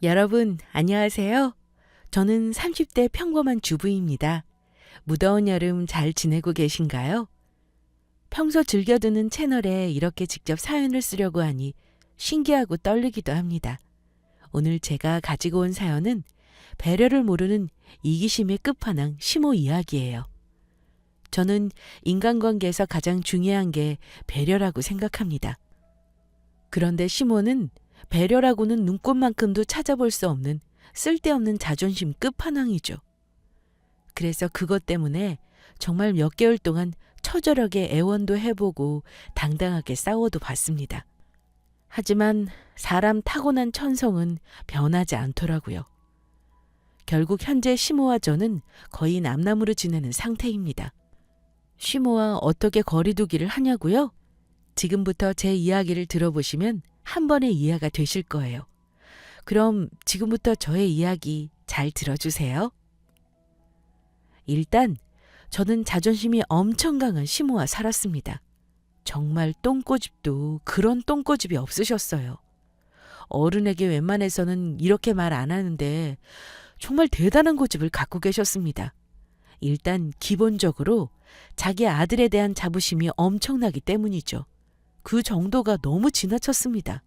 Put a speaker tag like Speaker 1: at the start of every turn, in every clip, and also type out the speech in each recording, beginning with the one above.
Speaker 1: 여러분, 안녕하세요. 저는 30대 평범한 주부입니다. 무더운 여름 잘 지내고 계신가요? 평소 즐겨 듣는 채널에 이렇게 직접 사연을 쓰려고 하니 신기하고 떨리기도 합니다. 오늘 제가 가지고 온 사연은 배려를 모르는 이기심의 끝판왕 시모 이야기예요. 저는 인간관계에서 가장 중요한 게 배려라고 생각합니다. 그런데 시모는 배려라고는 눈꽃만큼도 찾아볼 수 없는 쓸데없는 자존심 끝판왕이죠. 그래서 그것 때문에 정말 몇 개월 동안 처절하게 애원도 해보고 당당하게 싸워도 봤습니다. 하지만 사람 타고난 천성은 변하지 않더라고요. 결국 현재 시모와 저는 거의 남남으로 지내는 상태입니다. 시모와 어떻게 거리두기를 하냐고요? 지금부터 제 이야기를 들어보시면 한 번에 이해가 되실 거예요. 그럼 지금부터 저의 이야기 잘 들어주세요. 일단 저는 자존심이 엄청 강한 시모와 살았습니다. 정말 똥꼬집도 그런 똥꼬집이 없으셨어요. 어른에게 웬만해서는 이렇게 말 안 하는데 정말 대단한 고집을 갖고 계셨습니다. 일단 기본적으로 자기 아들에 대한 자부심이 엄청나기 때문이죠. 그 정도가 너무 지나쳤습니다.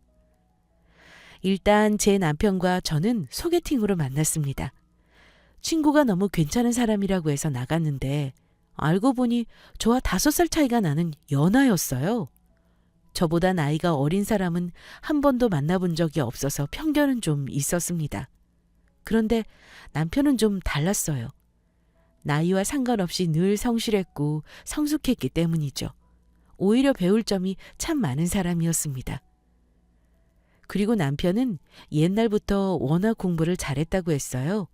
Speaker 1: 일단 제 남편과 저는 소개팅으로 만났습니다. 친구가 너무 괜찮은 사람이라고 해서 나갔는데 알고 보니 저와 5살 차이가 나는 연하였어요. 저보다 나이가 어린 사람은 한 번도 만나본 적이 없어서 편견은 좀 있었습니다. 그런데 남편은 좀 달랐어요. 나이와 상관없이 늘 성실했고 성숙했기 때문이죠. 오히려 배울 점이 참 많은 사람이었습니다. 그리고 남편은 옛날부터 워낙 공부를 잘했다고 했어요.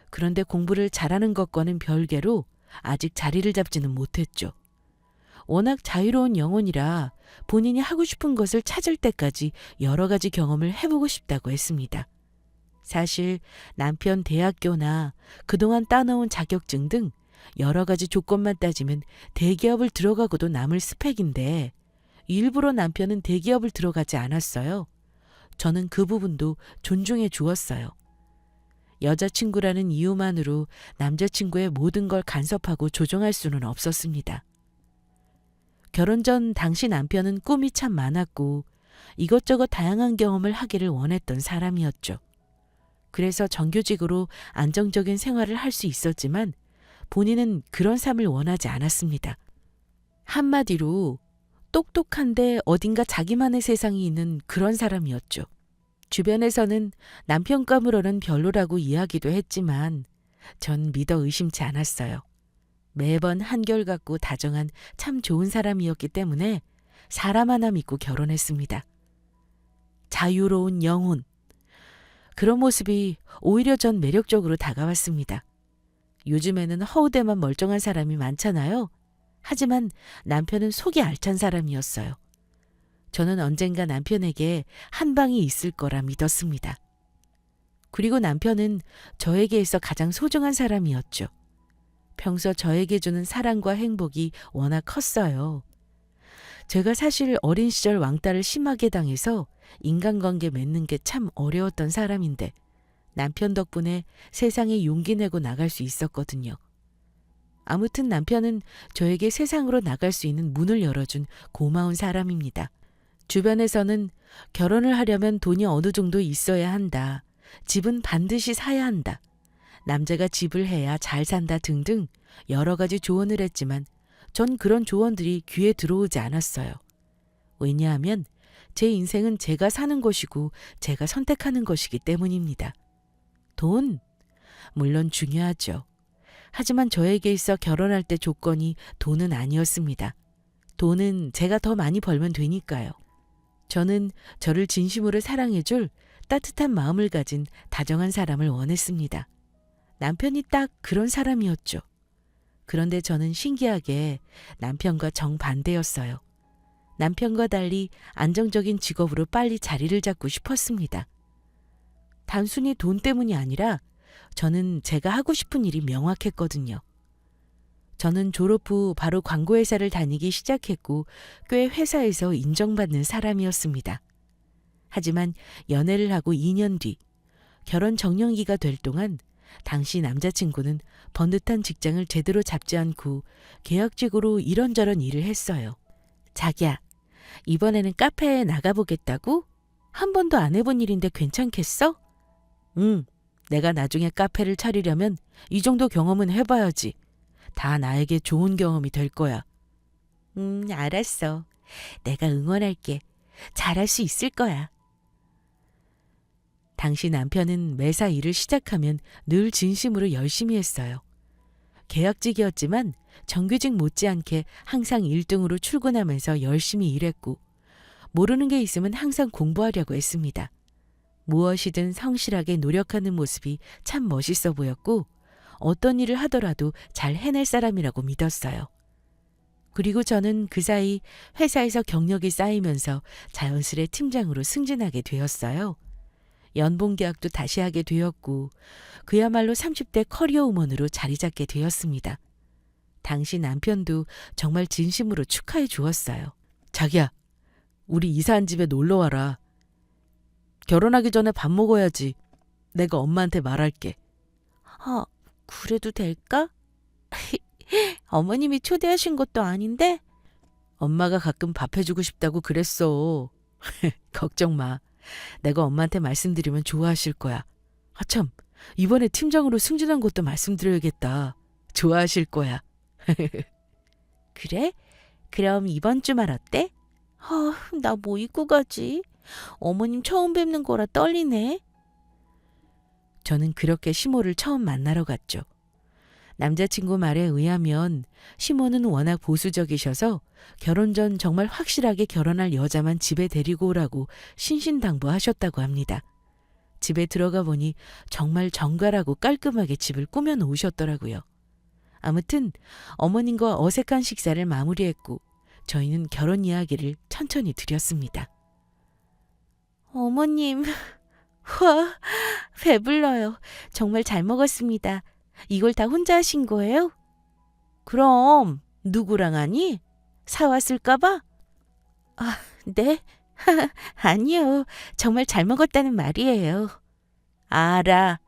Speaker 1: 그런데 공부를 잘하는 것과는 별개로 아직 자리를 잡지는 못했죠. 워낙 자유로운 영혼이라 본인이 하고 싶은 것을 찾을 때까지 여러 가지 경험을 해보고 싶다고 했습니다. 사실 남편 대학교나 그동안 따놓은 자격증 등 여러 가지 조건만 따지면 대기업을 들어가고도 남을 스펙인데 일부러 남편은 대기업을 들어가지 않았어요. 저는 그 부분도 존중해 주었어요. 여자친구라는 이유만으로 남자친구의 모든 걸 간섭하고 조종할 수는 없었습니다. 결혼 전 당시 남편은 꿈이 참 많았고 이것저것 다양한 경험을 하기를 원했던 사람이었죠. 그래서 정규직으로 안정적인 생활을 할 수 있었지만 본인은 그런 삶을 원하지 않았습니다. 한마디로 똑똑한데 어딘가 자기만의 세상이 있는 그런 사람이었죠. 주변에서는 남편감으로는 별로라고 이야기도 했지만 전 믿어 의심치 않았어요. 매번 한결같고 다정한 참 좋은 사람이었기 때문에 사람 하나 믿고 결혼했습니다. 자유로운 영혼. 그런 모습이 오히려 전 매력적으로 다가왔습니다. 요즘에는 허우대만 멀쩡한 사람이 많잖아요. 하지만 남편은 속이 알찬 사람이었어요. 저는 언젠가 남편에게 한 방이 있을 거라 믿었습니다. 그리고 남편은 저에게 있어 가장 소중한 사람이었죠. 평소 저에게 주는 사랑과 행복이 워낙 컸어요. 제가 사실 어린 시절 왕따를 심하게 당해서 인간관계 맺는 게 참 어려웠던 사람인데 남편 덕분에 세상에 용기 내고 나갈 수 있었거든요. 아무튼 남편은 저에게 세상으로 나갈 수 있는 문을 열어준 고마운 사람입니다. 주변에서는 결혼을 하려면 돈이 어느 정도 있어야 한다. 집은 반드시 사야 한다. 남자가 집을 해야 잘 산다 등등 여러 가지 조언을 했지만 전 그런 조언들이 귀에 들어오지 않았어요. 왜냐하면 제 인생은 제가 사는 것이고 제가 선택하는 것이기 때문입니다. 돈? 물론 중요하죠. 하지만 저에게 있어 결혼할 때 조건이 돈은 아니었습니다. 돈은 제가 더 많이 벌면 되니까요. 저는 저를 진심으로 사랑해줄 따뜻한 마음을 가진 다정한 사람을 원했습니다. 남편이 딱 그런 사람이었죠. 그런데 저는 신기하게 남편과 정반대였어요. 남편과 달리 안정적인 직업으로 빨리 자리를 잡고 싶었습니다. 단순히 돈 때문이 아니라 저는 제가 하고 싶은 일이 명확했거든요. 저는 졸업 후 바로 광고회사를 다니기 시작했고 꽤 회사에서 인정받는 사람이었습니다. 하지만 연애를 하고 2년 뒤 결혼 정년기가 될 동안 당시 남자친구는 번듯한 직장을 제대로 잡지 않고 계약직으로 이런저런 일을 했어요. 자기야, 이번에는 카페에 나가보겠다고? 한 번도 안 해본 일인데 괜찮겠어? 응, 내가 나중에 카페를 차리려면 이 정도 경험은 해봐야지. 다 나에게 좋은 경험이 될 거야. 알았어. 내가 응원할게. 잘할 수 있을 거야. 당시 남편은 매사 일을 시작하면 늘 진심으로 열심히 했어요. 계약직이었지만 정규직 못지않게 항상 1등으로 출근하면서 열심히 일했고 모르는 게 있으면 항상 공부하려고 했습니다. 무엇이든 성실하게 노력하는 모습이 참 멋있어 보였고 어떤 일을 하더라도 잘 해낼 사람이라고 믿었어요. 그리고 저는 그 사이 회사에서 경력이 쌓이면서 자연스레 팀장으로 승진하게 되었어요. 연봉 계약도 다시 하게 되었고 그야말로 30대 커리어 우먼으로 자리 잡게 되었습니다. 당시 남편도 정말 진심으로 축하해 주었어요. 자기야, 우리 이사한 집에 놀러 와라. 결혼하기 전에 밥 먹어야지. 내가 엄마한테 말할게. 그래도 될까? 어머님이 초대하신 것도 아닌데? 엄마가 가끔 밥 해주고 싶다고 그랬어. 걱정 마. 내가 엄마한테 말씀드리면 좋아하실 거야. 참, 이번에 팀장으로 승진한 것도 말씀드려야겠다. 좋아하실 거야. 그래? 그럼 이번 주말 어때? 나 뭐 입고 가지? 어머님 처음 뵙는 거라 떨리네. 저는 그렇게 시모를 처음 만나러 갔죠. 남자친구 말에 의하면 시모는 워낙 보수적이셔서 결혼 전 정말 확실하게 결혼할 여자만 집에 데리고 오라고 신신당부하셨다고 합니다. 집에 들어가 보니 정말 정갈하고 깔끔하게 집을 꾸며 놓으셨더라고요. 아무튼 어머님과 어색한 식사를 마무리했고 저희는 결혼 이야기를 천천히 드렸습니다. 어머님, 와, 배불러요. 정말 잘 먹었습니다. 이걸 다 혼자 하신 거예요? 그럼 누구랑 하니? 사왔을까 봐? 네? 아니요. 정말 잘 먹었다는 말이에요. 알아.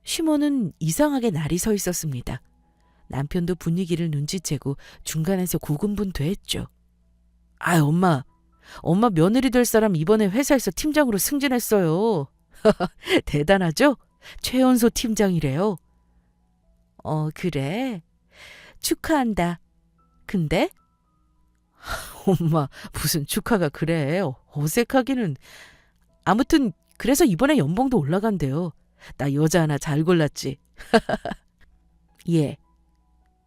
Speaker 1: 시모는 이상하게 날이 서 있었습니다. 남편도 분위기를 눈치채고 중간에서 고군분투했죠. 엄마 며느리 될 사람 이번에 회사에서 팀장으로 승진했어요. 대단하죠? 최연소 팀장이래요. 그래? 축하한다. 근데? 엄마, 무슨 축하가 그래. 어색하기는. 아무튼 그래서 이번에 연봉도 올라간대요. 나 여자 하나 잘 골랐지. 예.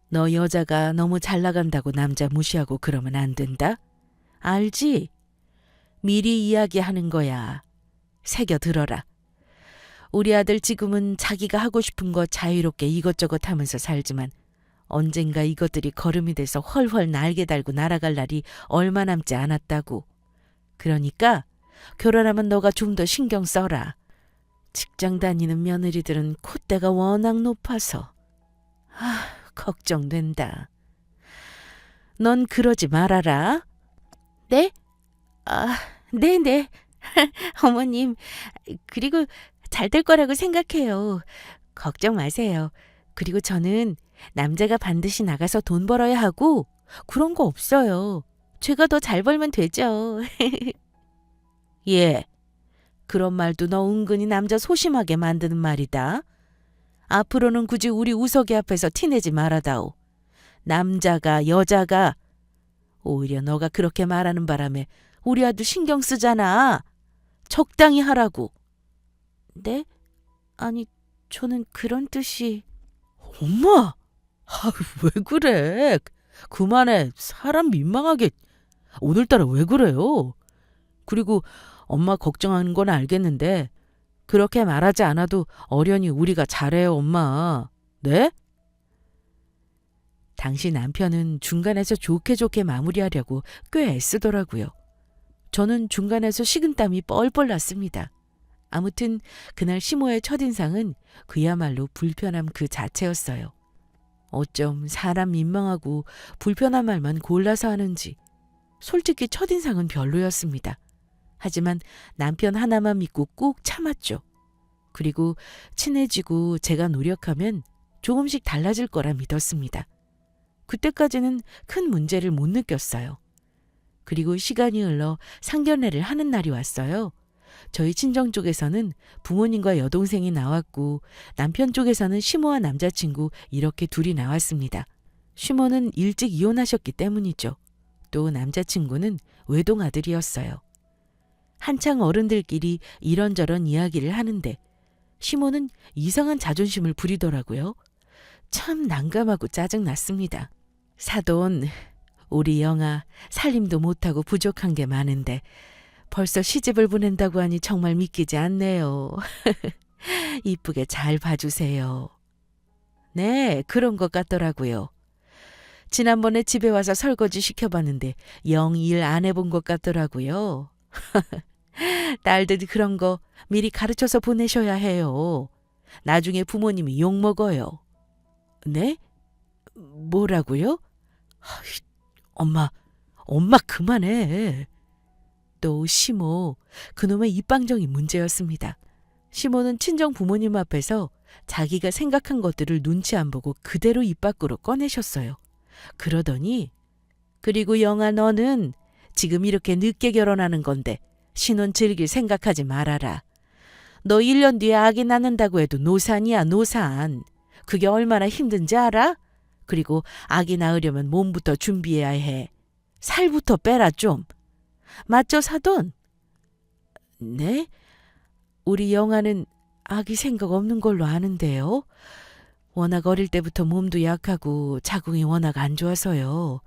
Speaker 1: 너 여자가 너무 잘 나간다고 남자 무시하고 그러면 안 된다. 알지? 미리 이야기하는 거야. 새겨 들어라. 우리 아들 지금은 자기가 하고 싶은 거 자유롭게 이것저것 하면서 살지만 언젠가 이것들이 거름이 돼서 헐헐 날개 달고 날아갈 날이 얼마 남지 않았다고. 그러니까 결혼하면 너가 좀 더 신경 써라. 직장 다니는 며느리들은 콧대가 워낙 높아서. 걱정된다. 넌 그러지 말아라. 네? 네네. 어머님, 그리고 잘 될 거라고 생각해요. 걱정 마세요. 그리고 저는 남자가 반드시 나가서 돈 벌어야 하고 그런 거 없어요. 제가 더 잘 벌면 되죠. 예. 그런 말도 너 은근히 남자 소심하게 만드는 말이다. 앞으로는 굳이 우리 우석이 앞에서 티내지 말아다오. 남자가 여자가 오히려 너가 그렇게 말하는 바람에 우리 아들 신경 쓰잖아. 적당히 하라고. 네? 아니, 저는 그런 뜻이... 엄마! 왜 그래? 그만해. 사람 민망하게. 오늘따라 왜 그래요? 그리고 엄마 걱정하는 건 알겠는데 그렇게 말하지 않아도 어련히 우리가 잘해요, 엄마. 네? 당시 남편은 중간에서 좋게 좋게 마무리하려고 꽤 애쓰더라고요. 저는 중간에서 식은땀이 뻘뻘 났습니다. 아무튼 그날 시모의 첫인상은 그야말로 불편함 그 자체였어요. 어쩜 사람 민망하고 불편한 말만 골라서 하는지 솔직히 첫인상은 별로였습니다. 하지만 남편 하나만 믿고 꾹 참았죠. 그리고 친해지고 제가 노력하면 조금씩 달라질 거라 믿었습니다. 그때까지는 큰 문제를 못 느꼈어요. 그리고 시간이 흘러 상견례를 하는 날이 왔어요. 저희 친정 쪽에서는 부모님과 여동생이 나왔고 남편 쪽에서는 시모와 남자친구 이렇게 둘이 나왔습니다. 시모는 일찍 이혼하셨기 때문이죠. 또 남자친구는 외동아들이었어요. 한창 어른들끼리 이런저런 이야기를 하는데 시모는 이상한 자존심을 부리더라고요. 참 난감하고 짜증났습니다. 사돈, 우리 영아 살림도 못하고 부족한 게 많은데 벌써 시집을 보낸다고 하니 정말 믿기지 않네요. 이쁘게 잘 봐주세요. 네, 그런 것 같더라고요. 지난번에 집에 와서 설거지 시켜봤는데 영 일 안 해본 것 같더라고요. 딸들이 그런 거 미리 가르쳐서 보내셔야 해요. 나중에 부모님이 욕먹어요. 네? 뭐라고요? 엄마 그만해. 또 시모, 그놈의 입방정이 문제였습니다. 시모는 친정 부모님 앞에서 자기가 생각한 것들을 눈치 안 보고 그대로 입 밖으로 꺼내셨어요. 그러더니 그리고 영아 너는 지금 이렇게 늦게 결혼하는 건데 신혼 즐길 생각하지 말아라. 너 1년 뒤에 아기 낳는다고 해도 노산이야 노산. 그게 얼마나 힘든지 알아? 그리고 아기 낳으려면 몸부터 준비해야 해. 살부터 빼라 좀. 맞죠 사돈? 네? 우리 영아는 아기 생각 없는 걸로 아는데요. 워낙 어릴 때부터 몸도 약하고 자궁이 워낙 안 좋아서요.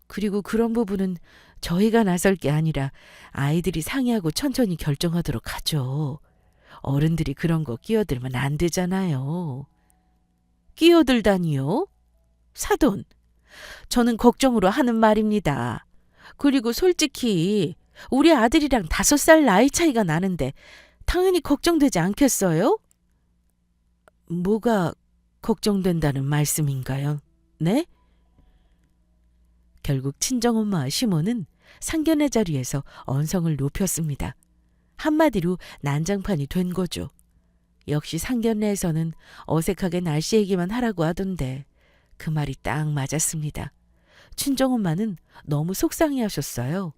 Speaker 1: 그리고 그런 부분은 저희가 나설 게 아니라 아이들이 상의하고 천천히 결정하도록 하죠. 어른들이 그런 거 끼어들면 안 되잖아요. 끼어들다니요? 사돈, 저는 걱정으로 하는 말입니다. 그리고 솔직히 우리 아들이랑 5살 나이 차이가 나는데 당연히 걱정되지 않겠어요? 뭐가 걱정된다는 말씀인가요? 네? 결국 친정엄마와 시모는 상견례 자리에서 언성을 높였습니다. 한마디로 난장판이 된 거죠. 역시 상견례에서는 어색하게 날씨 얘기만 하라고 하던데 그 말이 딱 맞았습니다. 친정엄마는 너무 속상해하셨어요.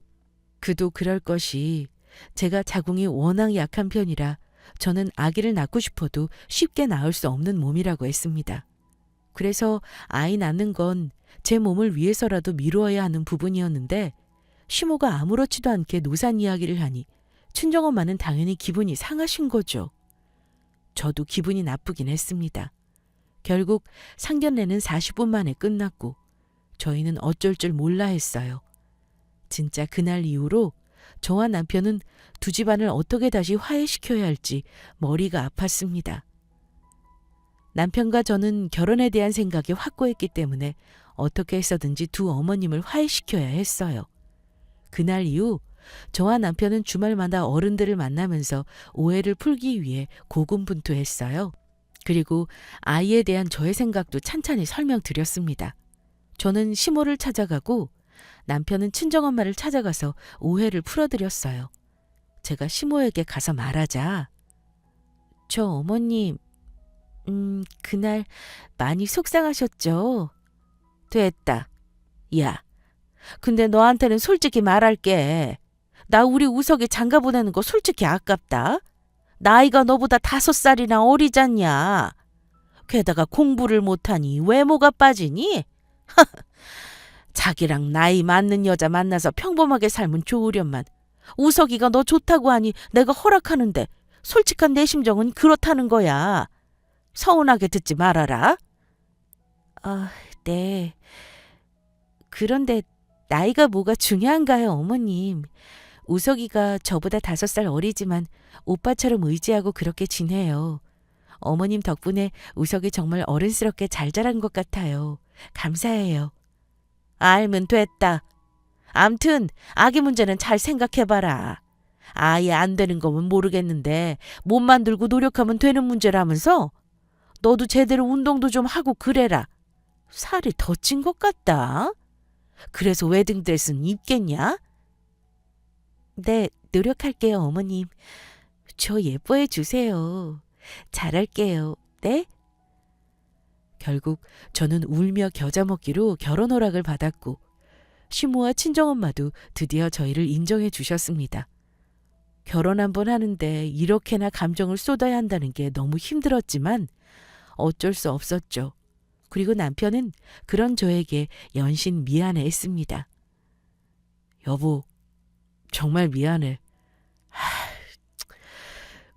Speaker 1: 그도 그럴 것이 제가 자궁이 워낙 약한 편이라 저는 아기를 낳고 싶어도 쉽게 낳을 수 없는 몸이라고 했습니다. 그래서 아이 낳는 건 제 몸을 위해서라도 미루어야 하는 부분이었는데 시모가 아무렇지도 않게 노산 이야기를 하니 친정엄마는 당연히 기분이 상하신 거죠. 저도 기분이 나쁘긴 했습니다. 결국 상견례는 40분 만에 끝났고 저희는 어쩔 줄 몰라 했어요. 진짜 그날 이후로 저와 남편은 두 집안을 어떻게 다시 화해시켜야 할지 머리가 아팠습니다. 남편과 저는 결혼에 대한 생각이 확고했기 때문에 어떻게 해서든지 두 어머님을 화해시켜야 했어요. 그날 이후 저와 남편은 주말마다 어른들을 만나면서 오해를 풀기 위해 고군분투했어요. 그리고 아이에 대한 저의 생각도 찬찬히 설명드렸습니다. 저는 시모를 찾아가고 남편은 친정엄마를 찾아가서 오해를 풀어드렸어요. 제가 시모에게 가서 말하자. 저 어머님, 그날 많이 속상하셨죠? 됐다. 야, 근데 너한테는 솔직히 말할게. 나 우리 우석이 장가 보내는 거 솔직히 아깝다. 나이가 너보다 5살이나 어리잖냐. 게다가 공부를 못하니 외모가 빠지니? 자기랑 나이 맞는 여자 만나서 평범하게 살면 좋으련만 우석이가 너 좋다고 하니 내가 허락하는데 솔직한 내 심정은 그렇다는 거야. 서운하게 듣지 말아라. 아, 네. 그런데 나이가 뭐가 중요한가요, 어머님? 우석이가 저보다 5살 어리지만 오빠처럼 의지하고 그렇게 지내요. 어머님 덕분에 우석이 정말 어른스럽게 잘 자란 것 같아요. 감사해요. 알면 됐다. 암튼 아기 문제는 잘 생각해봐라. 아예 안 되는 거면 모르겠는데 몸 만들고 노력하면 되는 문제라면서? 너도 제대로 운동도 좀 하고 그래라. 살이 더 찐 것 같다. 그래서 웨딩드레스는 입겠냐? 네, 노력할게요, 어머님. 저 예뻐해 주세요. 잘할게요. 네? 결국 저는 울며 겨자 먹기로 결혼 허락을 받았고 시모와 친정엄마도 드디어 저희를 인정해 주셨습니다. 결혼 한 번 하는데 이렇게나 감정을 쏟아야 한다는 게 너무 힘들었지만 어쩔 수 없었죠. 그리고 남편은 그런 저에게 연신 미안해 했습니다. 여보, 정말 미안해.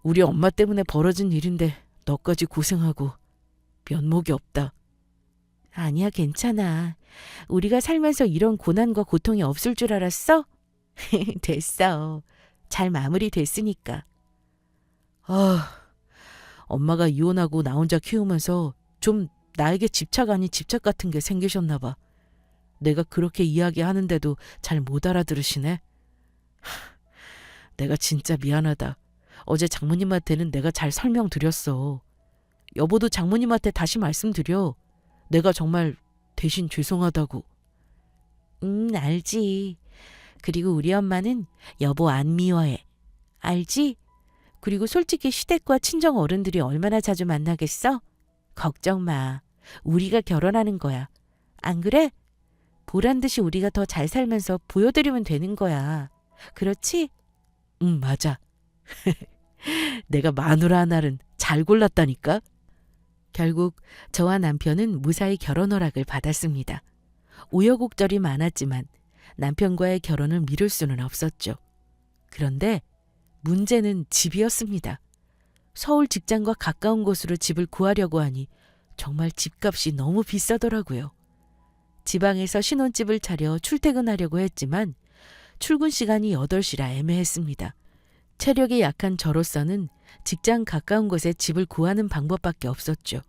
Speaker 1: 우리 엄마 때문에 벌어진 일인데 너까지 고생하고 면목이 없다. 아니야, 괜찮아. 우리가 살면서 이런 고난과 고통이 없을 줄 알았어? 됐어. 잘 마무리됐으니까. 아, 엄마가 이혼하고 나 혼자 키우면서 좀 나에게 집착 아닌 집착 같은 게 생기셨나 봐. 내가 그렇게 이야기하는데도 잘 못 알아들으시네. 내가 진짜 미안하다. 어제 장모님한테는 내가 잘 설명드렸어. 여보도 장모님한테 다시 말씀드려. 내가 정말 대신 죄송하다고. 알지. 그리고 우리 엄마는 여보 안 미워해. 알지? 그리고 솔직히 시댁과 친정 어른들이 얼마나 자주 만나겠어? 걱정 마. 우리가 결혼하는 거야. 안 그래? 보란 듯이 우리가 더 잘 살면서 보여드리면 되는 거야. 그렇지? 응, 맞아. 내가 마누라 하나는 잘 골랐다니까? 결국 저와 남편은 무사히 결혼 허락을 받았습니다. 우여곡절이 많았지만 남편과의 결혼을 미룰 수는 없었죠. 그런데 문제는 집이었습니다. 서울 직장과 가까운 곳으로 집을 구하려고 하니 정말 집값이 너무 비싸더라고요. 지방에서 신혼집을 차려 출퇴근하려고 했지만 출근 시간이 8시라 애매했습니다. 체력이 약한 저로서는 직장 가까운 곳에 집을 구하는 방법밖에 없었죠.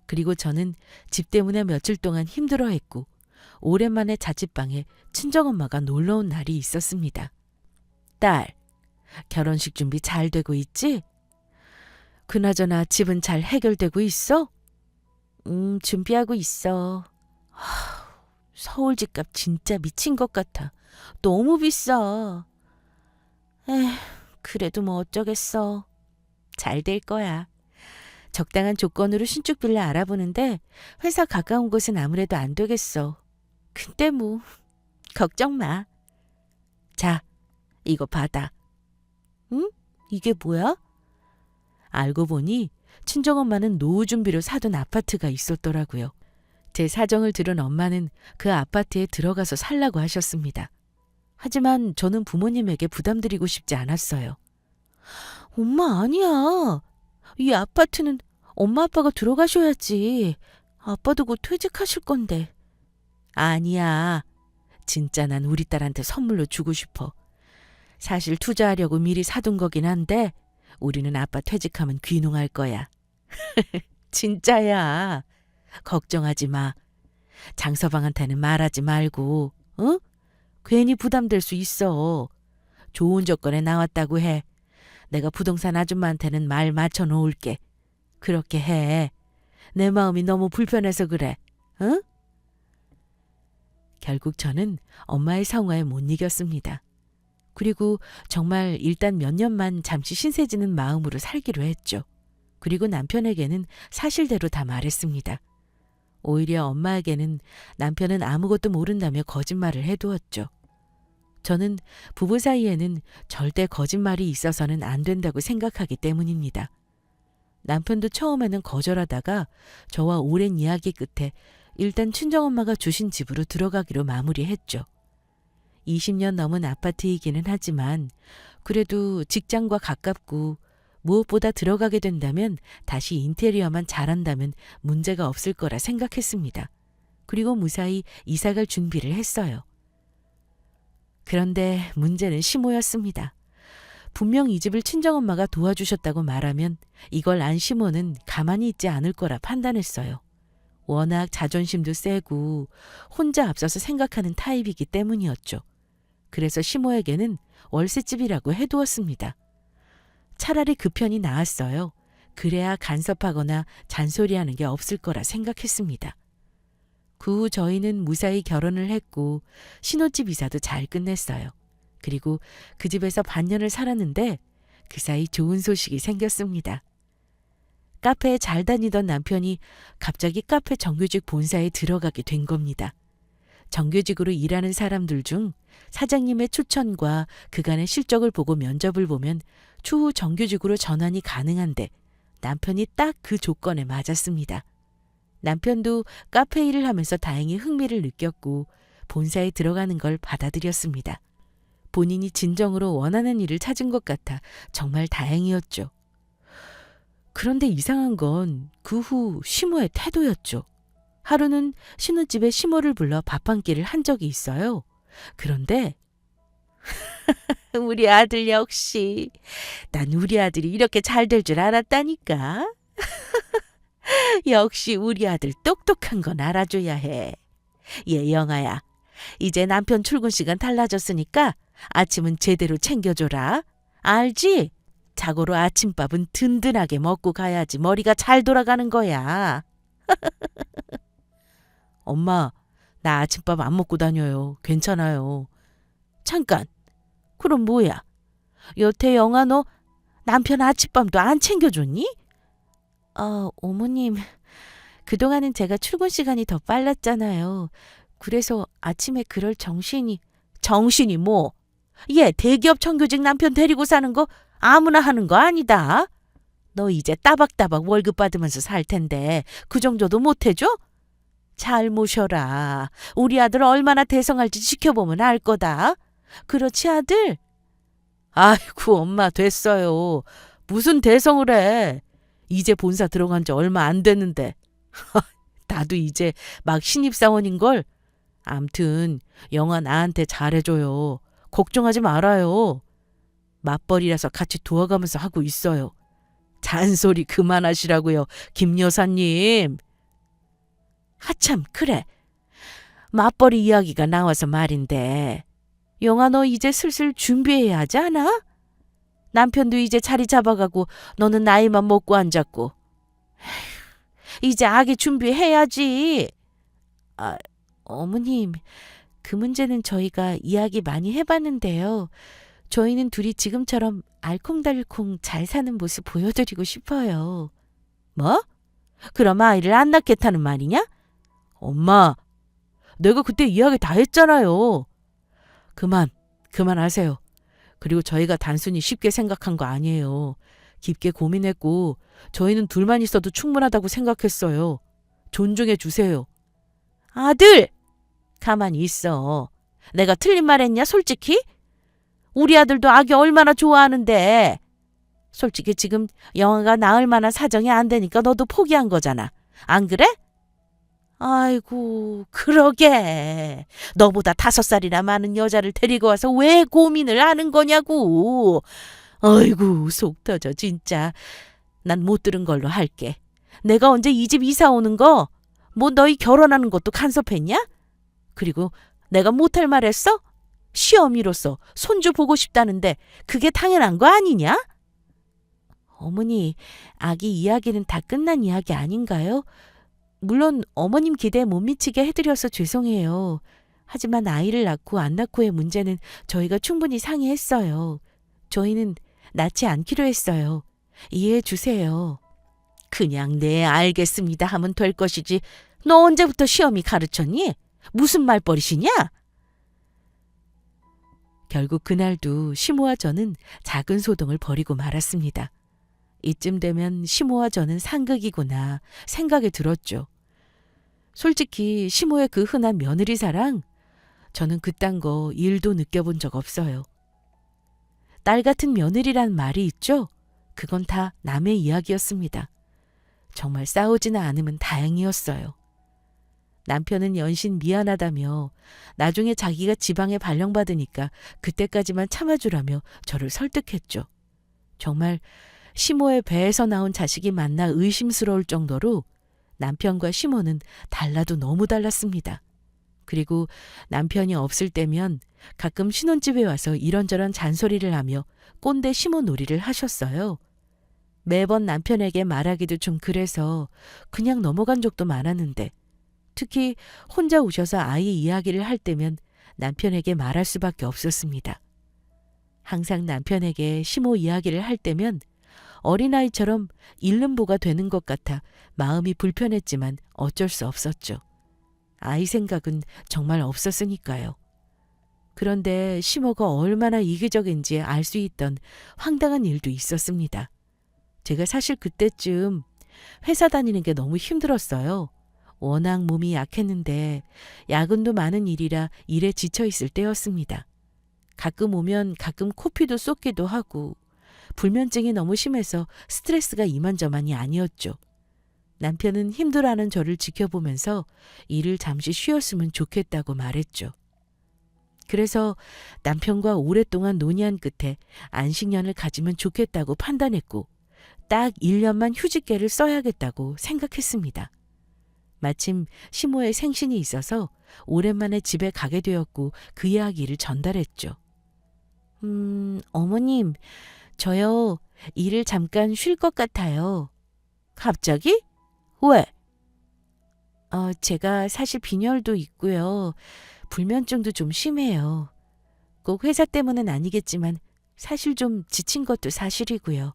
Speaker 1: 그리고 저는 집 때문에 며칠 동안 힘들어했고 오랜만에 자취방에 친정엄마가 놀러온 날이 있었습니다. 딸, 결혼식 준비 잘 되고 있지? 그나저나 집은 잘 해결되고 있어? 준비하고 있어. 서울 집값 진짜 미친 것 같아. 너무 비싸. 에휴, 그래도 뭐 어쩌겠어. 잘 될 거야. 적당한 조건으로 신축 빌라 알아보는데 회사 가까운 곳은 아무래도 안 되겠어. 근데 뭐 걱정 마. 자, 이거 받아. 응? 이게 뭐야? 알고 보니 친정엄마는 노후 준비로 사둔 아파트가 있었더라고요. 제 사정을 들은 엄마는 그 아파트에 들어가서 살라고 하셨습니다. 하지만 저는 부모님에게 부담드리고 싶지 않았어요. 엄마, 아니야. 이 아파트는 엄마 아빠가 들어가셔야지. 아빠도 곧 퇴직하실 건데. 아니야. 진짜 난 우리 딸한테 선물로 주고 싶어. 사실 투자하려고 미리 사둔 거긴 한데 우리는 아빠 퇴직하면 귀농할 거야. 진짜야. 걱정하지 마. 장서방한테는 말하지 말고, 응? 괜히 부담될 수 있어. 좋은 조건에 나왔다고 해. 내가 부동산 아줌마한테는 말 맞춰 놓을게. 그렇게 해. 내 마음이 너무 불편해서 그래. 응? 결국 저는 엄마의 성화에 못 이겼습니다. 그리고 정말 일단 몇 년만 잠시 신세지는 마음으로 살기로 했죠. 그리고 남편에게는 사실대로 다 말했습니다. 오히려 엄마에게는 남편은 아무것도 모른다며 거짓말을 해두었죠. 저는 부부 사이에는 절대 거짓말이 있어서는 안 된다고 생각하기 때문입니다. 남편도 처음에는 거절하다가 저와 오랜 이야기 끝에 일단 친정엄마가 주신 집으로 들어가기로 마무리했죠. 20년 넘은 아파트이기는 하지만 그래도 직장과 가깝고 무엇보다 들어가게 된다면 다시 인테리어만 잘한다면 문제가 없을 거라 생각했습니다. 그리고 무사히 이사갈 준비를 했어요. 그런데 문제는 시모였습니다. 분명 이 집을 친정엄마가 도와주셨다고 말하면 이걸 안 시모는 가만히 있지 않을 거라 판단했어요. 워낙 자존심도 세고 혼자 앞서서 생각하는 타입이기 때문이었죠. 그래서 시모에게는 월세집이라고 해두었습니다. 차라리 그 편이 나았어요. 그래야 간섭하거나 잔소리하는 게 없을 거라 생각했습니다. 그 후 저희는 무사히 결혼을 했고 신혼집 이사도 잘 끝냈어요. 그리고 그 집에서 반년을 살았는데 그 사이 좋은 소식이 생겼습니다. 카페에 잘 다니던 남편이 갑자기 카페 정규직 본사에 들어가게 된 겁니다. 정규직으로 일하는 사람들 중 사장님의 추천과 그간의 실적을 보고 면접을 보면 추후 정규직으로 전환이 가능한데 남편이 딱 그 조건에 맞았습니다. 남편도 카페 일을 하면서 다행히 흥미를 느꼈고 본사에 들어가는 걸 받아들였습니다. 본인이 진정으로 원하는 일을 찾은 것 같아 정말 다행이었죠. 그런데 이상한 건 그 후 시모의 태도였죠. 하루는 신혼집에 시모를 불러 밥 한 끼를 한 적이 있어요. 그런데 우리 아들 역시 난 우리 아들이 이렇게 잘 될 줄 알았다니까. 역시 우리 아들 똑똑한 건 알아줘야 해. 얘 영아야, 이제 남편 출근 시간 달라졌으니까 아침은 제대로 챙겨줘라. 알지? 자고로 아침밥은 든든하게 먹고 가야지 머리가 잘 돌아가는 거야. 엄마, 나 아침밥 안 먹고 다녀요. 괜찮아요. 잠깐, 그럼 뭐야? 여태 영아 너 남편 아침밥도 안 챙겨줬니? 어머님, 그동안은 제가 출근 시간이 더 빨랐잖아요. 그래서 아침에 그럴 정신이 뭐? 얘 대기업 정규직 남편 데리고 사는 거 아무나 하는 거 아니다. 너 이제 따박따박 월급 받으면서 살 텐데 그 정도도 못 해줘? 잘 모셔라. 우리 아들 얼마나 대성할지 지켜보면 알 거다. 그렇지 아들? 아이고 엄마 됐어요. 무슨 대성을 해. 이제 본사 들어간 지 얼마 안 됐는데. 나도 이제 막 신입사원인걸. 암튼 영아 나한테 잘해줘요. 걱정하지 말아요. 맞벌이라서 같이 도와가면서 하고 있어요. 잔소리 그만하시라고요, 김 여사님. 하참 그래. 맞벌이 이야기가 나와서 말인데 영아 너 이제 슬슬 준비해야 하지 않아? 남편도 이제 자리 잡아가고 너는 나이만 먹고 앉았고. 에휴, 이제 아기 준비해야지. 어머님, 그 문제는 저희가 이야기 많이 해봤는데요. 저희는 둘이 지금처럼 알콩달콩 잘 사는 모습 보여드리고 싶어요. 뭐? 그럼 아이를 안 낳겠다는 말이냐? 엄마, 내가 그때 이야기 다 했잖아요. 그만하세요. 그리고 저희가 단순히 쉽게 생각한 거 아니에요. 깊게 고민했고 저희는 둘만 있어도 충분하다고 생각했어요. 존중해 주세요. 아들! 가만히 있어. 내가 틀린 말 했냐 솔직히? 우리 아들도 아기 얼마나 좋아하는데. 솔직히 지금 영아가 낳을 만한 사정이 안 되니까 너도 포기한 거잖아. 안 그래? 아이고, 그러게. 너보다 5살이나 많은 여자를 데리고 와서 왜 고민을 하는 거냐고. 아이고, 속 터져, 진짜. 난 못 들은 걸로 할게. 내가 언제 이 집 이사 오는 거, 뭐 너희 결혼하는 것도 간섭했냐? 그리고 내가 못할 말 했어? 시어미로서 손주 보고 싶다는데 그게 당연한 거 아니냐? 어머니, 아기 이야기는 다 끝난 이야기 아닌가요? 물론 어머님 기대에 못 미치게 해드려서 죄송해요. 하지만 아이를 낳고 안 낳고의 문제는 저희가 충분히 상의했어요. 저희는 낳지 않기로 했어요. 이해해 주세요. 그냥 네 알겠습니다 하면 될 것이지. 너 언제부터 시어미 가르쳤니? 무슨 말버릇이냐? 결국 그날도 시모와 저는 작은 소동을 벌이고 말았습니다. 이쯤 되면 시모와 저는 상극이구나 생각이 들었죠. 솔직히 시모의 그 흔한 며느리 사랑, 저는 그딴 거 일도 느껴본 적 없어요. 딸 같은 며느리란 말이 있죠? 그건 다 남의 이야기였습니다. 정말 싸우지는 않으면 다행이었어요. 남편은 연신 미안하다며 나중에 자기가 지방에 발령받으니까 그때까지만 참아주라며 저를 설득했죠. 정말 시모의 배에서 나온 자식이 맞나 의심스러울 정도로 남편과 시모는 달라도 너무 달랐습니다. 그리고 남편이 없을 때면 가끔 신혼집에 와서 이런저런 잔소리를 하며 꼰대 시모 놀이를 하셨어요. 매번 남편에게 말하기도 좀 그래서 그냥 넘어간 적도 많았는데 특히 혼자 오셔서 아이 이야기를 할 때면 남편에게 말할 수밖에 없었습니다. 항상 남편에게 시모 이야기를 할 때면 어린아이처럼 일름보가 되는 것 같아 마음이 불편했지만 어쩔 수 없었죠. 아이 생각은 정말 없었으니까요. 그런데 시모가 얼마나 이기적인지 알 수 있던 황당한 일도 있었습니다. 제가 사실 그때쯤 회사 다니는 게 너무 힘들었어요. 워낙 몸이 약했는데 야근도 많은 일이라 일에 지쳐 있을 때였습니다. 가끔 오면 가끔 코피도 쏟기도 하고 불면증이 너무 심해서 스트레스가 이만저만이 아니었죠. 남편은 힘들어하는 저를 지켜보면서 일을 잠시 쉬었으면 좋겠다고 말했죠. 그래서 남편과 오랫동안 논의한 끝에 안식년을 가지면 좋겠다고 판단했고 딱 1년만 휴직계를 써야겠다고 생각했습니다. 마침 시모의 생신이 있어서 오랜만에 집에 가게 되었고 그 이야기를 전달했죠. 어머님, 저요, 일을 잠깐 쉴 것 같아요. 갑자기? 왜? 제가 사실 빈혈도 있고요. 불면증도 좀 심해요. 꼭 회사 때문은 아니겠지만 사실 좀 지친 것도 사실이고요.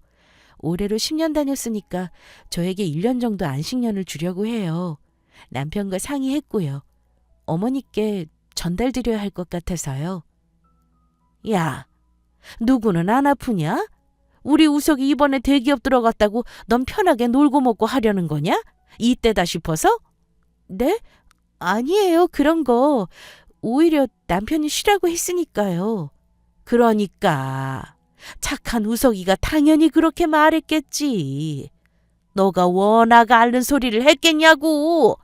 Speaker 1: 올해로 10년 다녔으니까 저에게 1년 정도 안식년을 주려고 해요. 남편과 상의했고요. 어머니께 전달드려야 할 것 같아서요. 야, 누구는 안 아프냐? 우리 우석이 이번에 대기업 들어갔다고 넌 편하게 놀고 먹고 하려는 거냐? 이때다 싶어서? 네? 아니에요, 그런 거. 오히려 남편이 쉬라고 했으니까요. 그러니까 착한 우석이가 당연히 그렇게 말했겠지. 너가 워낙 앓는 소리를 했겠냐고.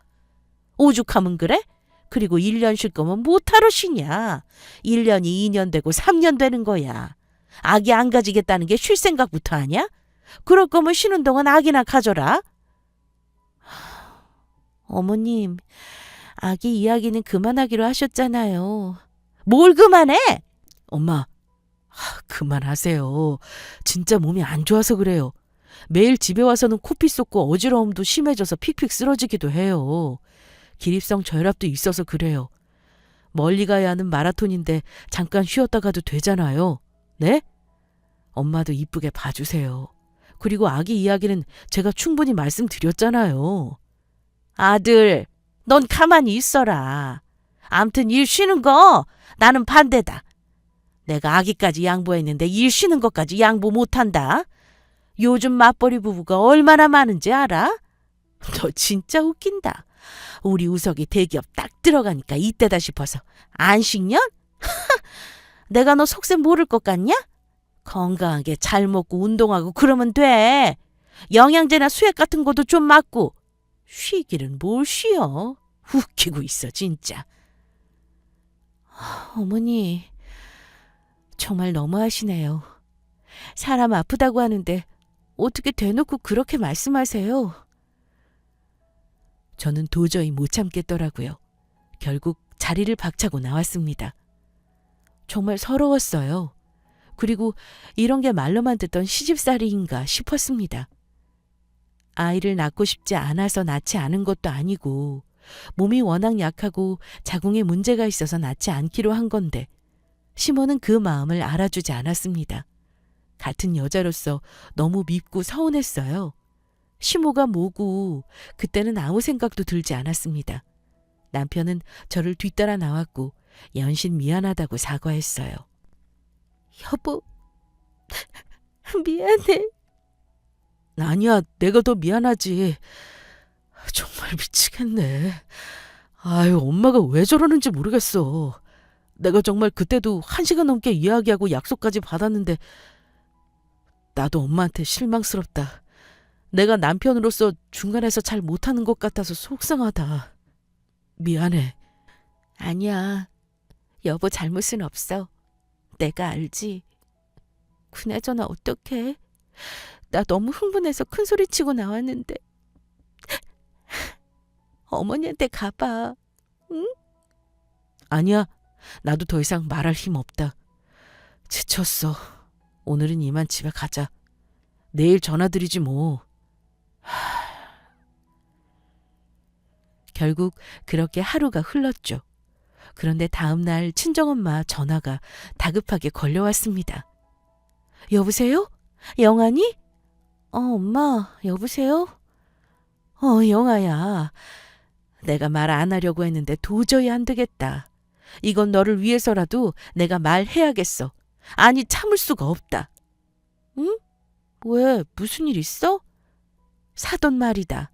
Speaker 1: 오죽하면 그래? 그리고 1년 쉴 거면 못하러 쉬냐. 1년이 2년 되고 3년 되는 거야. 아기 안 가지겠다는 게 쉴 생각부터 하냐? 그럴 거면 쉬는 동안 아기나 가져라. 어머님, 아기 이야기는 그만하기로 하셨잖아요. 뭘 그만해? 엄마, 그만하세요. 진짜 몸이 안 좋아서 그래요. 매일 집에 와서는 코피 쏟고 어지러움도 심해져서 픽픽 쓰러지기도 해요. 기립성 저혈압도 있어서 그래요. 멀리 가야 하는 마라톤인데 잠깐 쉬었다 가도 되잖아요. 네? 엄마도 이쁘게 봐주세요. 그리고 아기 이야기는 제가 충분히 말씀드렸잖아요. 아들, 넌 가만히 있어라. 암튼 일 쉬는 거 나는 반대다. 내가 아기까지 양보했는데 일 쉬는 것까지 양보 못한다. 요즘 맞벌이 부부가 얼마나 많은지 알아? 너 진짜 웃긴다. 우리 우석이 대기업 딱 들어가니까 이때다 싶어서 안식년? 내가 너 속셈 모를 것 같냐? 건강하게 잘 먹고 운동하고 그러면 돼. 영양제나 수액 같은 것도 좀 맞고. 쉬기는 뭘 쉬어. 웃기고 있어 진짜. 어머니, 정말 너무하시네요. 사람 아프다고 하는데 어떻게 대놓고 그렇게 말씀하세요? 저는 도저히 못 참겠더라고요. 결국 자리를 박차고 나왔습니다. 정말 서러웠어요. 그리고 이런 게 말로만 듣던 시집살이인가 싶었습니다. 아이를 낳고 싶지 않아서 낳지 않은 것도 아니고 몸이 워낙 약하고 자궁에 문제가 있어서 낳지 않기로 한 건데 시모는 그 마음을 알아주지 않았습니다. 같은 여자로서 너무 밉고 서운했어요. 시모가 뭐고 그때는 아무 생각도 들지 않았습니다. 남편은 저를 뒤따라 나왔고 연신 미안하다고 사과했어요. 여보, 미안해. 아니야, 내가 더 미안하지. 정말 미치겠네. 아유, 엄마가 왜 저러는지 모르겠어. 내가 정말 그때도 1시간 넘게 이야기하고 약속까지 받았는데 나도 엄마한테 실망스럽다. 내가 남편으로서 중간에서 잘 못하는 것 같아서 속상하다. 미안해. 아니야. 여보 잘못은 없어. 내가 알지. 그나저나 어떡해. 나 너무 흥분해서 큰소리치고 나왔는데. 어머니한테 가봐. 응? 아니야. 나도 더 이상 말할 힘 없다. 지쳤어. 오늘은 이만 집에 가자. 내일 전화드리지 뭐. 결국 그렇게 하루가 흘렀죠. 그런데 다음 날 친정엄마 전화가 다급하게 걸려왔습니다. 여보세요? 영아니? 엄마, 여보세요? 영아야. 내가 말 안 하려고 했는데 도저히 안 되겠다. 이건 너를 위해서라도 내가 말해야겠어. 아니, 참을 수가 없다. 응? 왜? 무슨 일 있어? 사돈 말이다.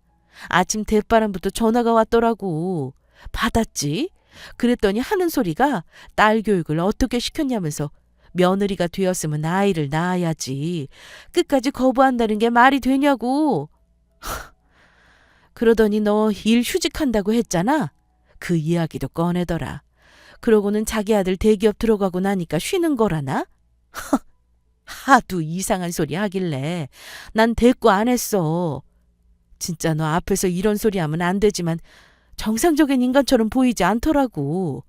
Speaker 1: 아침 대바람부터 전화가 왔더라고. 받았지? 그랬더니 하는 소리가 딸 교육을 어떻게 시켰냐면서 며느리가 되었으면 아이를 낳아야지. 끝까지 거부한다는 게 말이 되냐고. 그러더니 너 일 휴직한다고 했잖아. 그 이야기도 꺼내더라. 그러고는 자기 아들 대기업 들어가고 나니까 쉬는 거라나? 하도 이상한 소리 하길래 난 대꾸 안 했어. 진짜 너 앞에서 이런 소리 하면 안 되지만 정상적인 인간처럼 보이지 않더라고.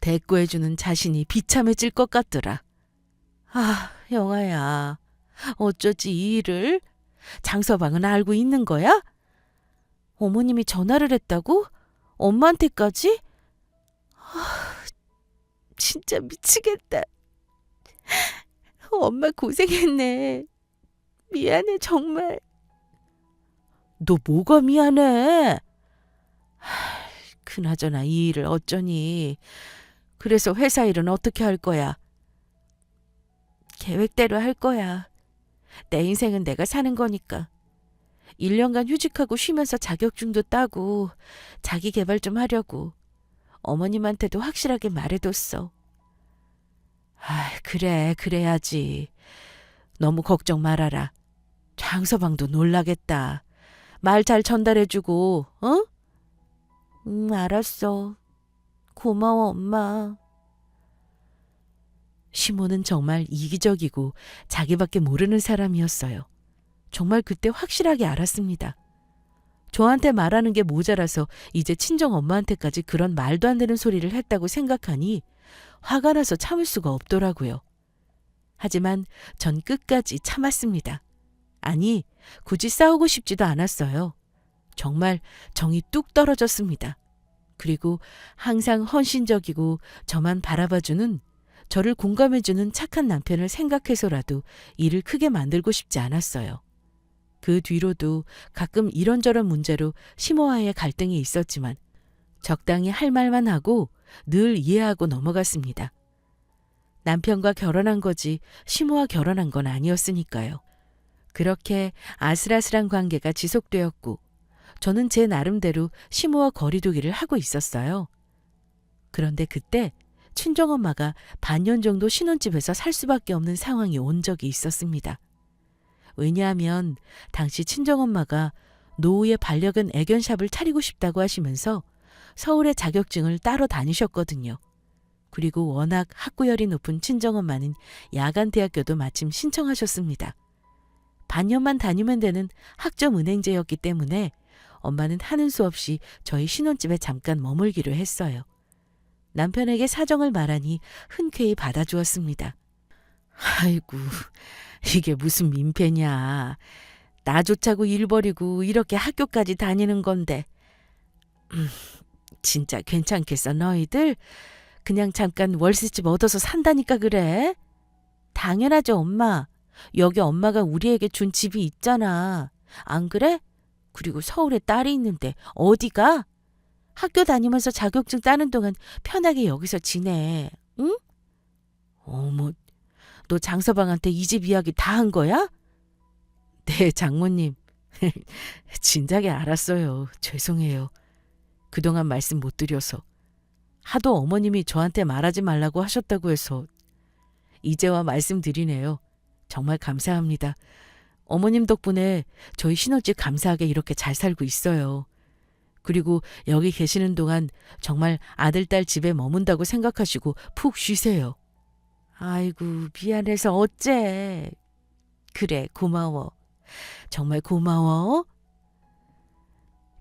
Speaker 1: 대꾸해주는 자신이 비참해질 것 같더라. 영아야. 어쩌지 이 일을? 장서방은 알고 있는 거야? 어머님이 전화를 했다고? 엄마한테까지? 진짜 미치겠다. 엄마 고생했네. 미안해 정말. 너 뭐가 미안해? 그나저나 이 일을 어쩌니. 그래서 회사 일은 어떻게 할 거야? 계획대로 할 거야. 내 인생은 내가 사는 거니까. 1년간 휴직하고 쉬면서 자격증도 따고 자기 개발 좀 하려고. 어머님한테도 확실하게 말해뒀어. 그래, 그래야지. 너무 걱정 말아라. 장서방도 놀라겠다. 말 잘 전달해주고, 어? 알았어. 고마워, 엄마. 시모는 정말 이기적이고 자기밖에 모르는 사람이었어요. 정말 그때 확실하게 알았습니다. 저한테 말하는 게 모자라서 이제 친정 엄마한테까지 그런 말도 안 되는 소리를 했다고 생각하니 화가 나서 참을 수가 없더라고요. 하지만 전 끝까지 참았습니다. 아니, 굳이 싸우고 싶지도 않았어요. 정말 정이 뚝 떨어졌습니다. 그리고 항상 헌신적이고 저만 바라봐주는, 저를 공감해주는 착한 남편을 생각해서라도 일을 크게 만들고 싶지 않았어요. 그 뒤로도 가끔 이런저런 문제로 시모와의 갈등이 있었지만 적당히 할 말만 하고 늘 이해하고 넘어갔습니다. 남편과 결혼한 거지 시모와 결혼한 건 아니었으니까요. 그렇게 아슬아슬한 관계가 지속되었고 저는 제 나름대로 시모와 거리두기를 하고 있었어요. 그런데 그때 친정엄마가 반년 정도 신혼집에서 살 수밖에 없는 상황이 온 적이 있었습니다. 왜냐하면 당시 친정엄마가 노후의 반려견 애견샵을 차리고 싶다고 하시면서 서울에 자격증을 따러 다니셨거든요. 그리고 워낙 학구열이 높은 친정엄마는 야간대학교도 마침 신청하셨습니다. 반년만 다니면 되는 학점 은행제였기 때문에 엄마는 하는 수 없이 저희 신혼집에 잠깐 머물기로 했어요. 남편에게 사정을 말하니 흔쾌히 받아주었습니다. 아이고, 이게 무슨 민폐냐. 나조차고 일 버리고 이렇게 학교까지 다니는 건데. 진짜 괜찮겠어 너희들? 그냥 잠깐 월세집 얻어서 산다니까 그래? 당연하죠 엄마. 여기 엄마가 우리에게 준 집이 있잖아. 안 그래? 그리고 서울에 딸이 있는데 어디가? 학교 다니면서 자격증 따는 동안 편하게 여기서 지내. 응? 어머, 너 장서방한테 이 집 이야기 다 한 거야? 네, 장모님. 진작에 알았어요. 죄송해요. 그동안 말씀 못 드려서. 하도 어머님이 저한테 말하지 말라고 하셨다고 해서 이제와 말씀드리네요. 정말 감사합니다. 어머님 덕분에 저희 신혼집 감사하게 이렇게 잘 살고 있어요. 그리고 여기 계시는 동안 정말 아들, 딸 집에 머문다고 생각하시고 푹 쉬세요. 아이고, 미안해서 어째. 그래, 고마워. 정말 고마워.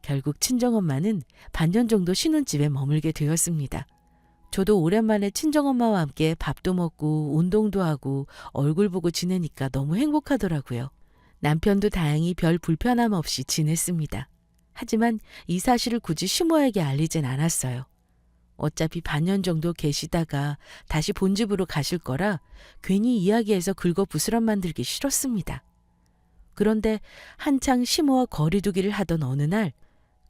Speaker 1: 결국 친정엄마는 반년 정도 신혼집에 머물게 되었습니다. 저도 오랜만에 친정엄마와 함께 밥도 먹고 운동도 하고 얼굴 보고 지내니까 너무 행복하더라고요. 남편도 다행히 별 불편함 없이 지냈습니다. 하지만 이 사실을 굳이 시모에게 알리진 않았어요. 어차피 반년 정도 계시다가 다시 본집으로 가실 거라 괜히 이야기해서 긁어 부스럼 만들기 싫었습니다. 그런데 한창 시모와 거리두기를 하던 어느 날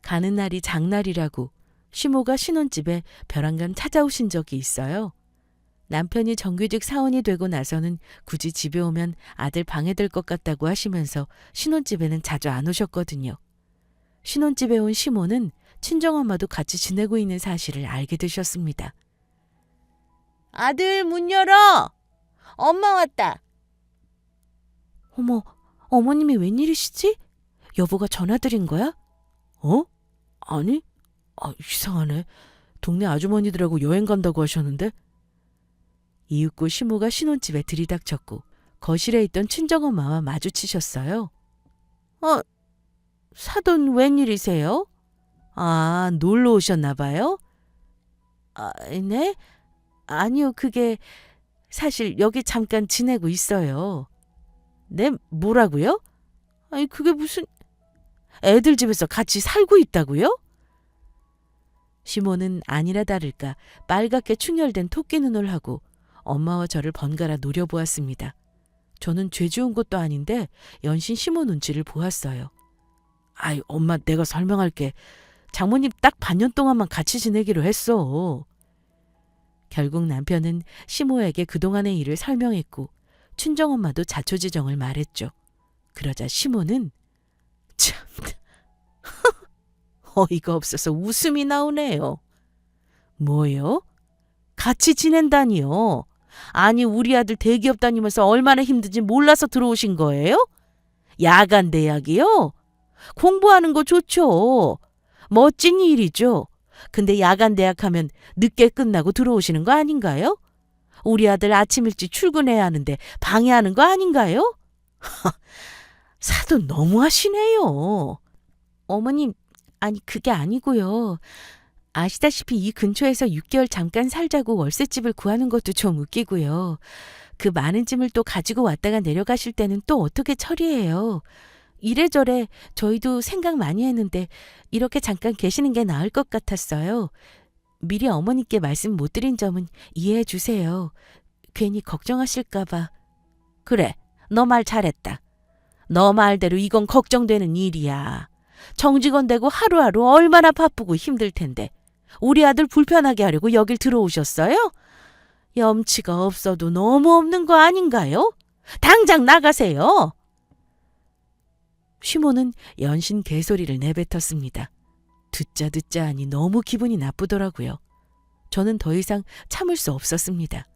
Speaker 1: 가는 날이 장날이라고 시모가 신혼집에 벼랑간 찾아오신 적이 있어요. 남편이 정규직 사원이 되고 나서는 굳이 집에 오면 아들 방해될 것 같다고 하시면서 신혼집에는 자주 안 오셨거든요. 신혼집에 온 시모는 친정엄마도 같이 지내고 있는 사실을 알게 되셨습니다. 아들 문 열어! 엄마 왔다! 어머, 어머님이 웬일이시지? 여보가 전화드린 거야? 어? 아니? 이상하네. 동네 아주머니들하고 여행 간다고 하셨는데? 이윽고 시모가 신혼집에 들이닥쳤고 거실에 있던 친정엄마와 마주치셨어요. 사돈 웬일이세요? 놀러 오셨나 봐요? 네? 아니요, 그게 사실 여기 잠깐 지내고 있어요. 네, 뭐라고요? 그게 무슨... 애들 집에서 같이 살고 있다고요? 시모는 아니라 다를까 빨갛게 충혈된 토끼 눈을 하고 엄마와 저를 번갈아 노려보았습니다. 저는 죄 지은 것도 아닌데 연신 시모 눈치를 보았어요. 엄마 내가 설명할게. 장모님 딱 반년 동안만 같이 지내기로 했어. 결국 남편은 시모에게 그동안의 일을 설명했고 친정엄마도 자초지정을 말했죠. 그러자 시모는 참 어이가 없어서 웃음이 나오네요. 뭐요? 같이 지낸다니요? 아니 우리 아들 대기업 다니면서 얼마나 힘든지 몰라서 들어오신 거예요? 야간 대학이요? 공부하는 거 좋죠. 멋진 일이죠. 근데 야간 대학 하면 늦게 끝나고 들어오시는 거 아닌가요? 우리 아들 아침 일찍 출근해야 하는데 방해하는 거 아닌가요? 사돈 너무하시네요. 어머님, 아니 그게 아니고요. 아시다시피 이 근처에서 6개월 잠깐 살자고 월세집을 구하는 것도 좀 웃기고요. 그 많은 짐을 또 가지고 왔다가 내려가실 때는 또 어떻게 처리해요? 이래저래 저희도 생각 많이 했는데 이렇게 잠깐 계시는 게 나을 것 같았어요. 미리 어머니께 말씀 못 드린 점은 이해해 주세요. 괜히 걱정하실까 봐. 그래, 너 말 잘했다. 너 말대로 이건 걱정되는 일이야. 정직원 되고 하루하루 얼마나 바쁘고 힘들 텐데 우리 아들 불편하게 하려고 여길 들어오셨어요? 염치가 없어도 너무 없는 거 아닌가요? 당장 나가세요. 시모는 연신 개소리를 내뱉었습니다. 듣자 하니 너무 기분이 나쁘더라고요. 저는 더 이상 참을 수 없었습니다.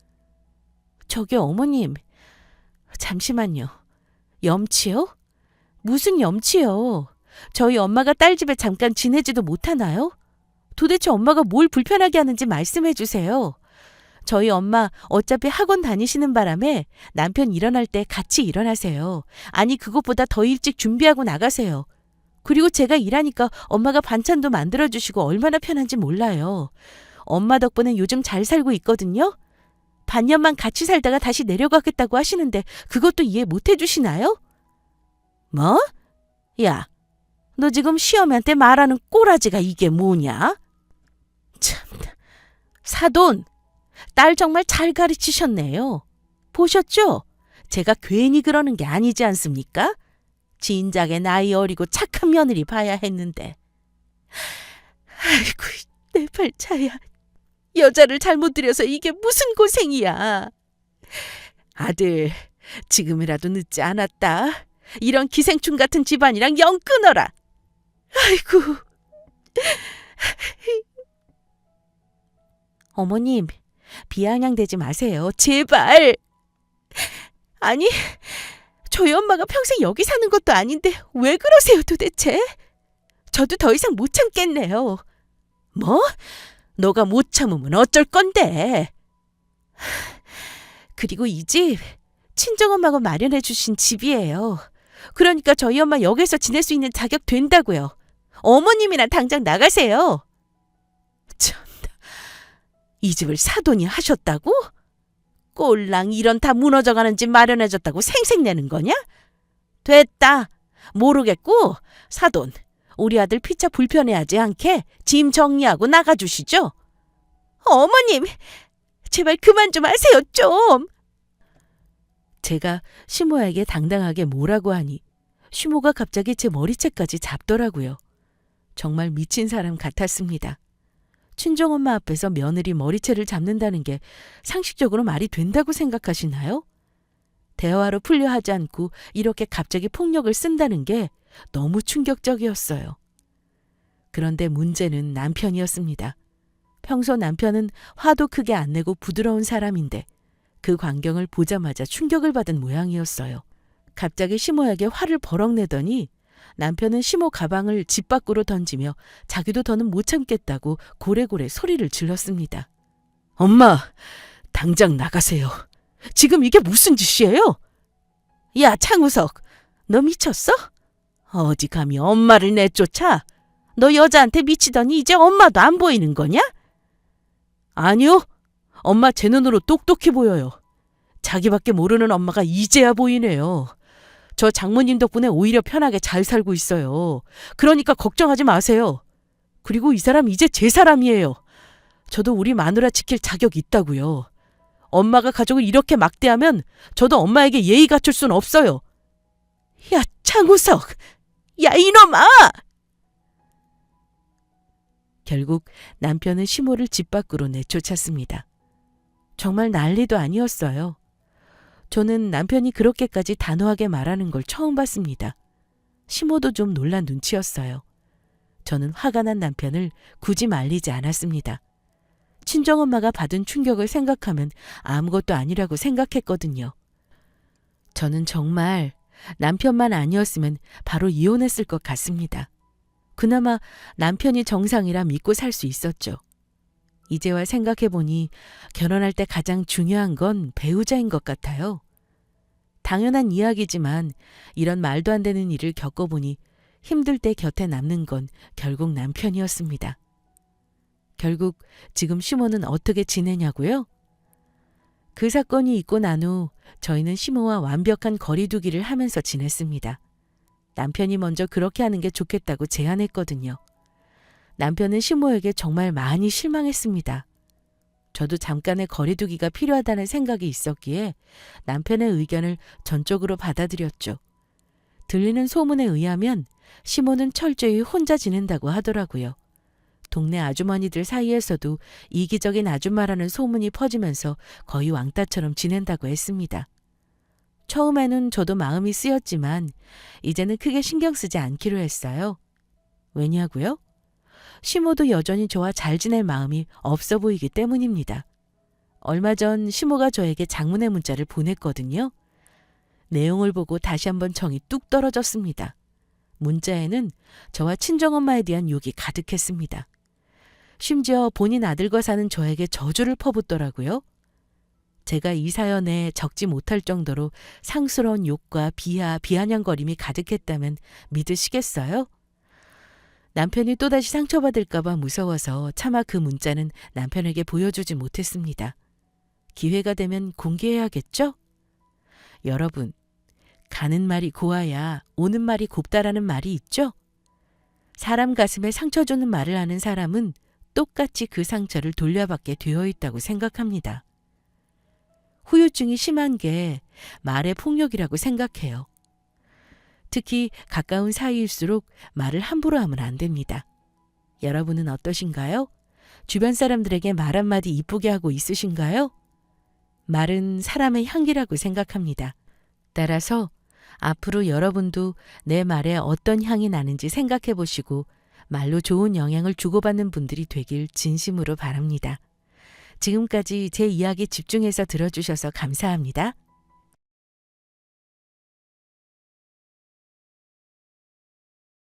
Speaker 1: 저기 어머님, 잠시만요. 염치요? 무슨 염치요? 저희 엄마가 딸 집에 잠깐 지내지도 못하나요? 도대체 엄마가 뭘 불편하게 하는지 말씀해 주세요. 저희 엄마 어차피 학원 다니시는 바람에 남편 일어날 때 같이 일어나세요. 아니 그것보다 더 일찍 준비하고 나가세요. 그리고 제가 일하니까 엄마가 반찬도 만들어주시고 얼마나 편한지 몰라요. 엄마 덕분에 요즘 잘 살고 있거든요. 반년만 같이 살다가 다시 내려가겠다고 하시는데 그것도 이해 못 해주시나요? 뭐? 야, 너 지금 시어머니한테 말하는 꼬라지가 이게 뭐냐? 참나. 사돈, 딸 정말 잘 가르치셨네요. 보셨죠? 제가 괜히 그러는 게 아니지 않습니까? 진작에 나이 어리고 착한 며느리 봐야 했는데. 아이고, 내 발차야. 여자를 잘못 들여서 이게 무슨 고생이야. 아들, 지금이라도 늦지 않았다. 이런 기생충 같은 집안이랑 영 끊어라. 아이고. 어머님, 비아냥대지 마세요. 제발. 아니, 저희 엄마가 평생 여기 사는 것도 아닌데 왜 그러세요 도대체? 저도 더 이상 못 참겠네요. 뭐? 너가 못 참으면 어쩔 건데? 그리고 이 집 친정엄마가 마련해 주신 집이에요. 그러니까 저희 엄마 여기서 지낼 수 있는 자격 된다고요. 어머님이나 당장 나가세요. 참나, 이 집을 사돈이 하셨다고? 꼴랑 이런 다 무너져가는 집 마련해줬다고 생색내는 거냐? 됐다. 모르겠고 사돈, 우리 아들 피차 불편해하지 않게 짐 정리하고 나가주시죠. 어머님, 제발 그만 좀 하세요, 좀. 제가 시모에게 당당하게 뭐라고 하니 시모가 갑자기 제 머리채까지 잡더라고요. 정말 미친 사람 같았습니다. 친정엄마 앞에서 며느리 머리채를 잡는다는 게 상식적으로 말이 된다고 생각하시나요? 대화로 풀려 하지 않고 이렇게 갑자기 폭력을 쓴다는 게 너무 충격적이었어요. 그런데 문제는 남편이었습니다. 평소 남편은 화도 크게 안 내고 부드러운 사람인데 그 광경을 보자마자 충격을 받은 모양이었어요. 갑자기 시모에게 화를 버럭 내더니 남편은 시모 가방을 집 밖으로 던지며 자기도 더는 못 참겠다고 고래고래 소리를 질렀습니다. 엄마, 당장 나가세요. 지금 이게 무슨 짓이에요? 야, 창우석, 너 미쳤어? 어디 감히 엄마를 내쫓아? 너 여자한테 미치더니 이제 엄마도 안 보이는 거냐? 아니요. 엄마 제 눈으로 똑똑히 보여요. 자기밖에 모르는 엄마가 이제야 보이네요. 저 장모님 덕분에 오히려 편하게 잘 살고 있어요. 그러니까 걱정하지 마세요. 그리고 이 사람 이제 제 사람이에요. 저도 우리 마누라 지킬 자격 있다고요. 엄마가 가족을 이렇게 막대하면 저도 엄마에게 예의 갖출 순 없어요. 야, 창우석! 야, 이놈아! 결국 남편은 시모를 집 밖으로 내쫓았습니다. 정말 난리도 아니었어요. 저는 남편이 그렇게까지 단호하게 말하는 걸 처음 봤습니다. 시모도 좀 놀란 눈치였어요. 저는 화가 난 남편을 굳이 말리지 않았습니다. 친정엄마가 받은 충격을 생각하면 아무것도 아니라고 생각했거든요. 저는 정말 남편만 아니었으면 바로 이혼했을 것 같습니다. 그나마 남편이 정상이라 믿고 살 수 있었죠. 이제와 생각해보니 결혼할 때 가장 중요한 건 배우자인 것 같아요. 당연한 이야기지만 이런 말도 안 되는 일을 겪어보니 힘들 때 곁에 남는 건 결국 남편이었습니다. 결국 지금 시모는 어떻게 지내냐고요? 그 사건이 있고 난 후 저희는 시모와 완벽한 거리두기를 하면서 지냈습니다. 남편이 먼저 그렇게 하는 게 좋겠다고 제안했거든요. 남편은 시모에게 정말 많이 실망했습니다. 저도 잠깐의 거리두기가 필요하다는 생각이 있었기에 남편의 의견을 전적으로 받아들였죠. 들리는 소문에 의하면 시모는 철저히 혼자 지낸다고 하더라고요. 동네 아주머니들 사이에서도 이기적인 아줌마라는 소문이 퍼지면서 거의 왕따처럼 지낸다고 했습니다. 처음에는 저도 마음이 쓰였지만 이제는 크게 신경 쓰지 않기로 했어요. 왜냐고요? 시모도 여전히 저와 잘 지낼 마음이 없어 보이기 때문입니다. 얼마 전 시모가 저에게 장문의 문자를 보냈거든요. 내용을 보고 다시 한번 정이 뚝 떨어졌습니다. 문자에는 저와 친정엄마에 대한 욕이 가득했습니다. 심지어 본인 아들과 사는 저에게 저주를 퍼붓더라고요. 제가 이 사연에 적지 못할 정도로 상스러운 욕과 비하, 비아냥거림이 가득했다면 믿으시겠어요? 남편이 또다시 상처받을까 봐 무서워서 차마 그 문자는 남편에게 보여주지 못했습니다. 기회가 되면 공개해야겠죠? 여러분, 가는 말이 고와야 오는 말이 곱다라는 말이 있죠? 사람 가슴에 상처 주는 말을 하는 사람은 똑같이 그 상처를 돌려받게 되어 있다고 생각합니다. 후유증이 심한 게 말의 폭력이라고 생각해요. 특히 가까운 사이일수록 말을 함부로 하면 안 됩니다. 여러분은 어떠신가요? 주변 사람들에게 말 한마디 이쁘게 하고 있으신가요? 말은 사람의 향기라고 생각합니다. 따라서 앞으로 여러분도 내 말에 어떤 향이 나는지 생각해 보시고 말로 좋은 영향을 주고받는 분들이 되길 진심으로 바랍니다. 지금까지 제 이야기 집중해서 들어주셔서 감사합니다.